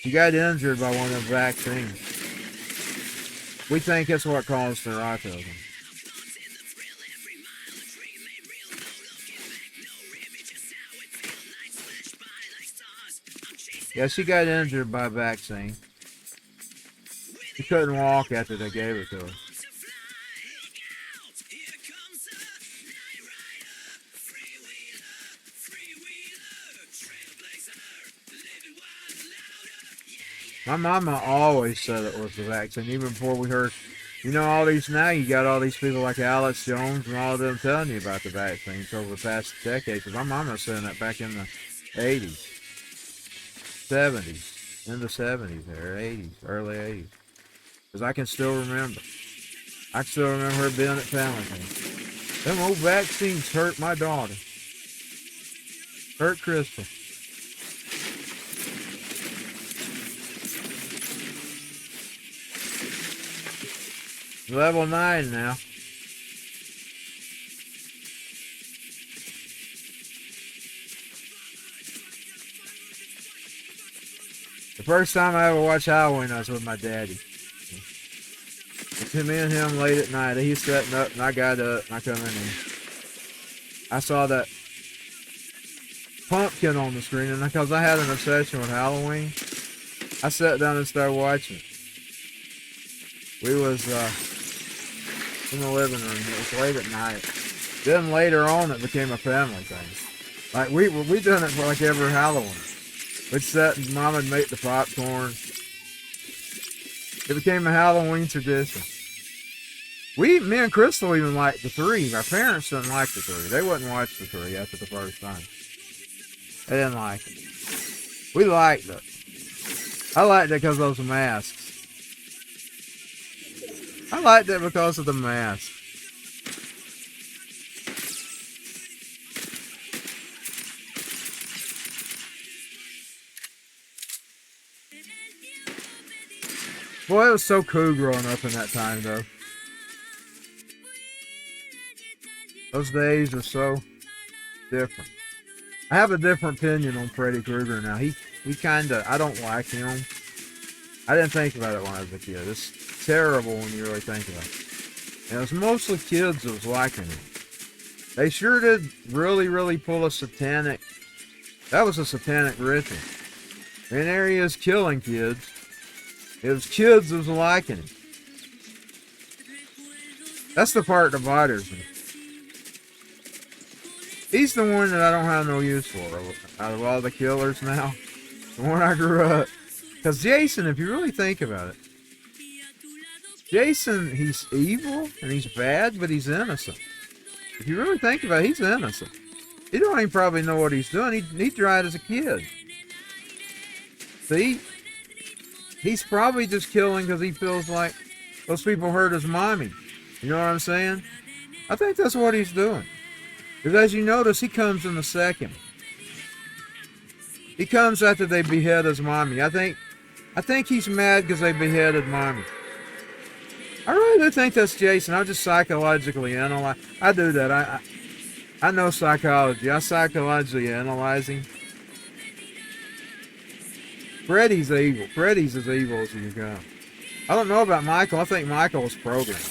She got injured by one of the vaccines. We think it's what caused her autism. Yeah, she got injured by a vaccine. She couldn't walk after they gave it to her. My mama always said it was the vaccine, even before we heard, you know, all these, now you got all these people like Alex Jones and all of them telling you about the vaccines over the past decade. Because my mama was saying that back in the 80s, 70s, in the 70s or 80s, early 80s. Because I can still remember. I can still remember her being at family things. Them old vaccines hurt my daughter. Hurt Crystal. Level 9 now. The first time I ever watched Halloween, I was with my daddy. Me and him late at night. He's setting up, and I got up, and I come in and I saw that pumpkin on the screen, and because I had an obsession with Halloween, I sat down and started watching. We was in the living room. It was late at night. Then later on, it became a family thing. Like we done it for like every Halloween. We'd sit and Mom would make the popcorn. It became a Halloween tradition. Me and Crystal even liked the 3. Our parents didn't like the 3. They wouldn't watch the 3 after the first time. They didn't like it. We liked it. I liked it because of those masks. I liked it because of the mask. Boy, it was so cool growing up in that time, though. Those days are so different. I have a different opinion on Freddy Krueger now. He kinda, I don't like him. I didn't think about it when I was a kid. It's terrible when you really think about it. And it was mostly kids that was liking him. They sure did really pull a satanic, that was a satanic ritual. And there he is killing kids. It was kids that was liking him. That's the part that bothers me. He's the one that I don't have no use for out of all the killers now. The one I grew up. Because Jason, if you really think about it, Jason, he's evil and he's bad, but he's innocent. If you really think about it, he's innocent. He don't even probably know what he's doing. He tried as a kid. See? He's probably just killing because he feels like those people hurt his mommy. You know what I'm saying? I think that's what he's doing. Because as you notice, he comes in the second. He comes after they behead his mommy. I think he's mad because they beheaded mommy. I really do think that's Jason. I'm just psychologically analyzing. I do that. I know psychology. I psychologically analyze him. Freddy's evil. Freddy's as evil as you come. I don't know about Michael. I think Michael was programmed.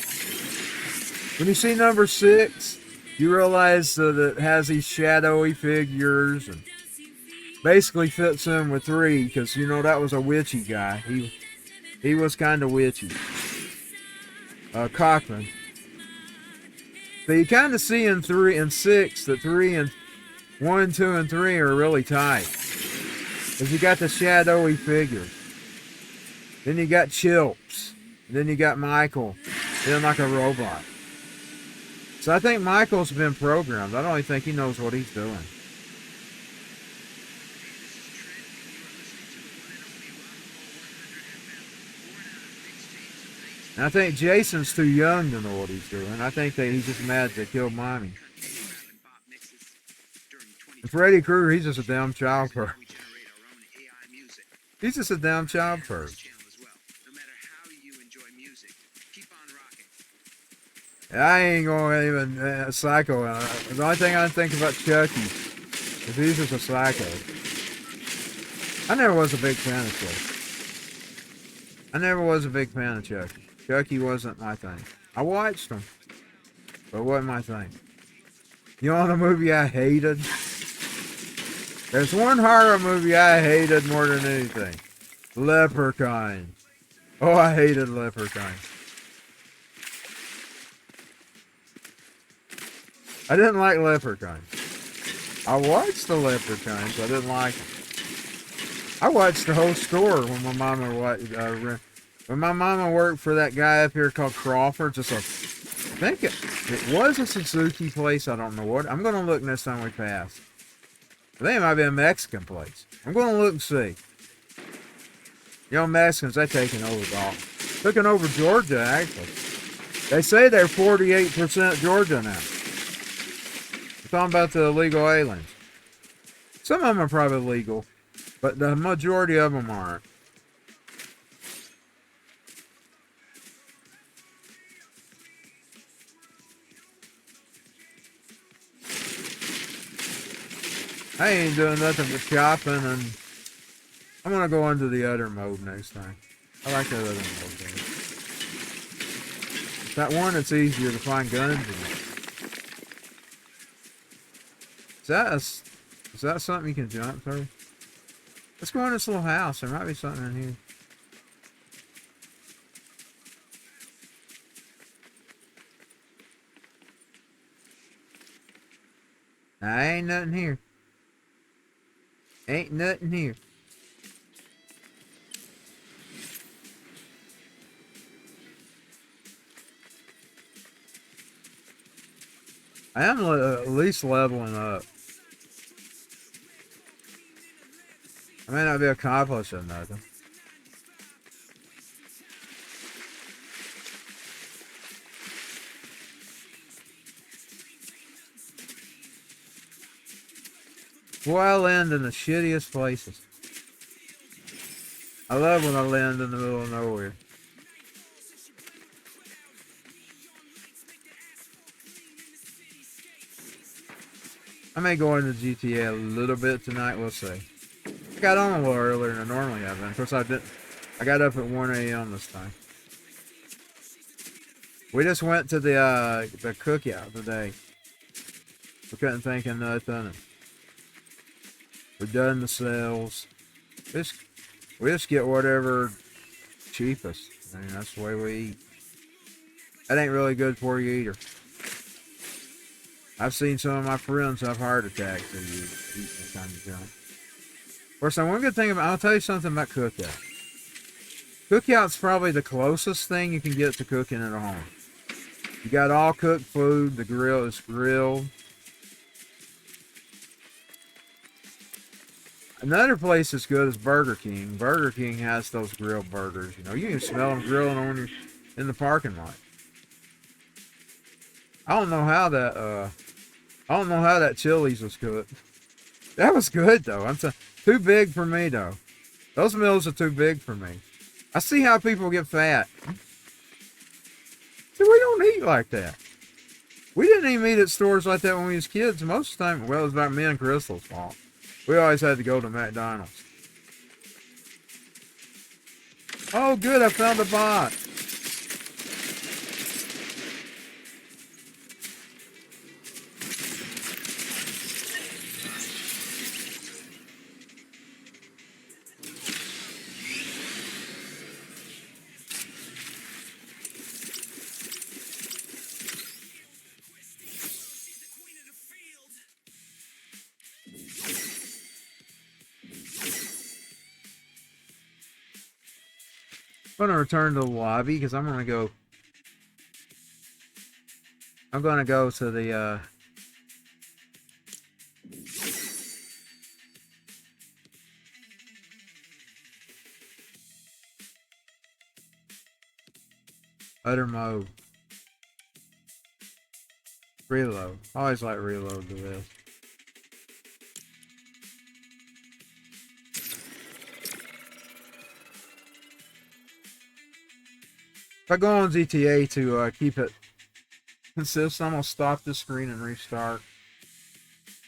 When you see number 6, you realize that it has these shadowy figures and basically fits in with 3 because, you know, that was a witchy guy. He was kind of witchy. Cochran. So you kind of see in 3 and 6 that 3 and 1, 2, and 3 are really tight. Because you got the shadowy figures. Then you got Chilps. Then you got Michael. Then like a robot. So I think Michael's been programmed. I don't even think he knows what he's doing. And I think Jason's too young to know what he's doing. I think that he's just mad they killed mommy. And Freddy Krueger, he's just a damn child perv. He's just a damn child perv. I ain't gonna even psycho. The only thing I think about Chucky is he's just a psycho. I never was a big fan of Chucky. I never was a big fan of Chucky. Chucky wasn't my thing. I watched them, but it wasn't my thing. You know the movie I hated? There's one horror movie I hated more than anything. Leprechaun. Oh, I hated Leprechaun. I didn't like Leprechaun. I watched the Leprechauns. I didn't like them. I watched the whole store when my mama when my mama worked for that guy up here called Crawford. I think it was a Suzuki place. I don't know what. I'm gonna look next time we pass. I think it might be a Mexican place. I'm gonna look and see. You know, Mexicans, they taking over all. Taking over Georgia, actually. They say they're 48% Georgia now. We're talking about the illegal aliens. Some of them are probably legal, but the majority of them aren't. I ain't doing nothing but shopping, and I'm gonna go into the other mode next time. I like that other mode better. It's that one that's easier to find guns in. Is that something you can jump through? Let's go in this little house. There might be something in here. Nah, ain't nothing here. Ain't nothing here. I am at least leveling up. I may not be accomplishing nothing. Boy, I land in the shittiest places. I love when I land in the middle of nowhere. I may go into GTA a little bit tonight, we'll see. I got on a little earlier than I normally have been. Of course, I got up at 1 a.m. this time. We just went to the cookout today. We couldn't think of nothing. We're done the sales. We just get whatever cheapest. I mean, that's the way we eat. That ain't really good for you either. I've seen some of my friends have heart attacks when you eat that kind of junk. Of course, one good thing I'll tell you something about cookout. Cookout's probably the closest thing you can get to cooking at home. You got all cooked food, the grill is grilled. Another place that's good is Burger King. Burger King has those grilled burgers. You know, you can smell them grilling on you in the parking lot. I don't know how that Chili's was cooked. That was good though. Too big for me though. Those meals are too big for me. I see how people get fat. See, we don't eat like that. We didn't even eat at stores like that when we was kids. Most of the time, well, it was about me and Crystal's fault. We always had to go to McDonald's. Oh, good, I found a bot. I'm gonna return to the lobby because I'm gonna go to the other mode. Reload. I always like reload to this. If I go on GTA to keep it consistent, I'm going to stop this screen and restart.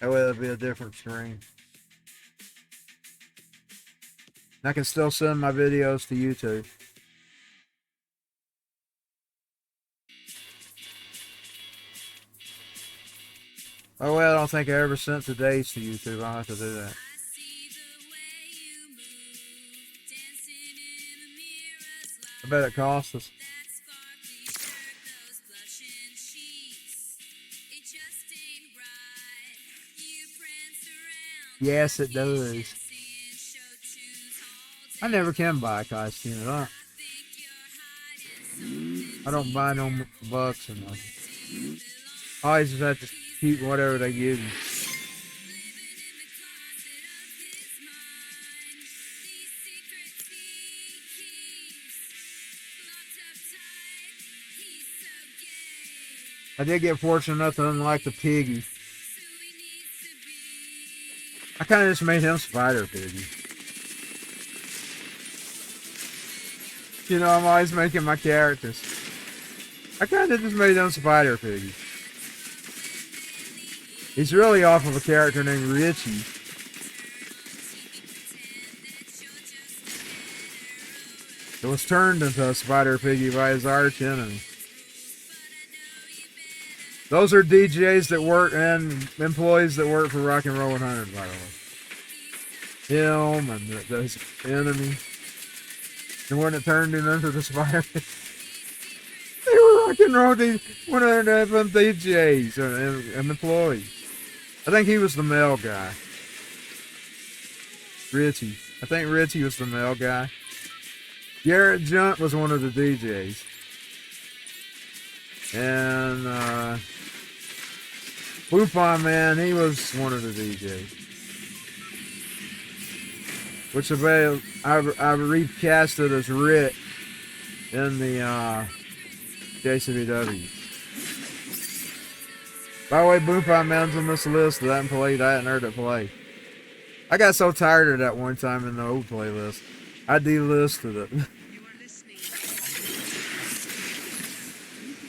That way it'll be a different screen. I can still send my videos to YouTube. Oh well, I don't think I ever sent the dates to YouTube. I'll have to do that. I bet it cost us. Yes, it does. I never can buy a costume. I don't buy no bucks or nothing. I always just have to keep whatever they give you. I did get fortunate enough to unlock the piggy. I kind of just made him Spider Piggy. You know, I'm always making my characters. I kind of just made him Spider Piggy. He's really off of a character named Richie. It was turned into a Spider Piggy by his arch enemy. Those are DJs that work and employees that work for Rock and Roll 100, by the way. Him and his enemy. The one that turned him into the Spider. They were Rock and Roll 100 of them DJs and employees. I think he was the male guy. Richie. I think Richie was the male guy. Garrett Junt was one of the DJs. And Boofon Man, he was one of the DJs. Which I recasted as Rick in the JCVW. By the way, Boofon Man's on this list that I haven't played. I hadn't heard it play. I got so tired of that one time in the old playlist. I delisted it.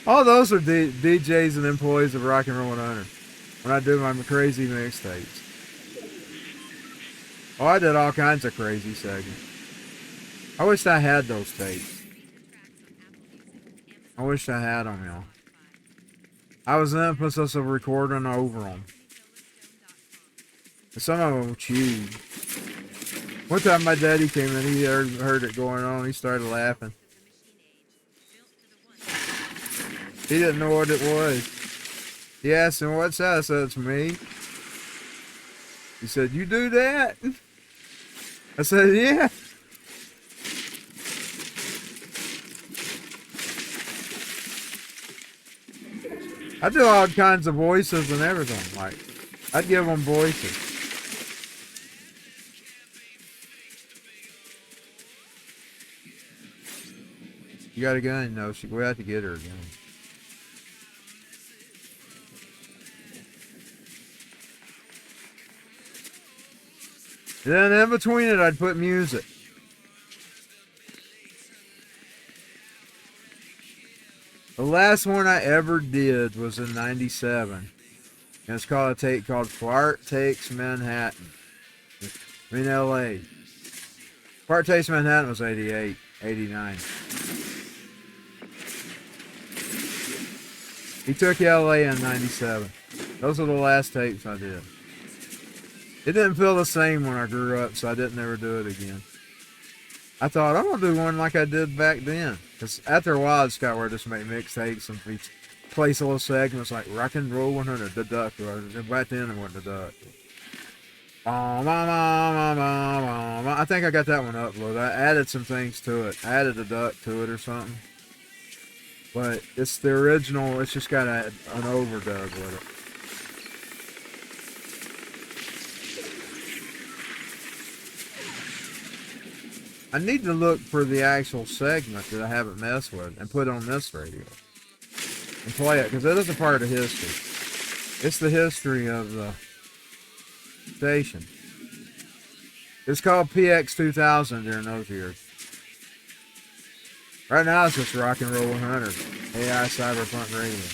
All those are DJs and employees of Rock and Roll 100 when I do my crazy mixtapes. Oh, I did all kinds of crazy segments. I wish I had those tapes. I wish I had them, y'all. I was in the process of recording over them. Some of them chewed. One time my daddy came in, he heard it going on, he started laughing. He didn't know what it was. He asked him, "What's that?" I said, "It's me." He said, "You do that?" I said, "Yeah." I do all kinds of voices and everything. Like, I'd give them voices. You got a gun? No, we have to get her a gun. Then in between it, I'd put music. The last one I ever did was in '97. And it's called a tape called Fart Takes Manhattan. In LA. Fart Takes Manhattan was 88, 89. He took LA in '97. Those are the last tapes I did. It didn't feel the same when I grew up, so I didn't ever do it again. I thought, I'm going to do one like I did back then. Because after a while, I just got where I just make mixtapes and place little segments like Rock and Roll 100, the Duck. Back then, it wasn't the Duck. I think I got that one uploaded. I added some things to it. I added a duck to it or something. But it's the original. It's just got an overdub with it. I need to look for the actual segment that I haven't messed with and put on this radio and play it, because it is a part of history. It's the history of the station. It's called PX 2000 during those years. Right now it's just Rock and Roll 100, AI Cyberpunk Radio.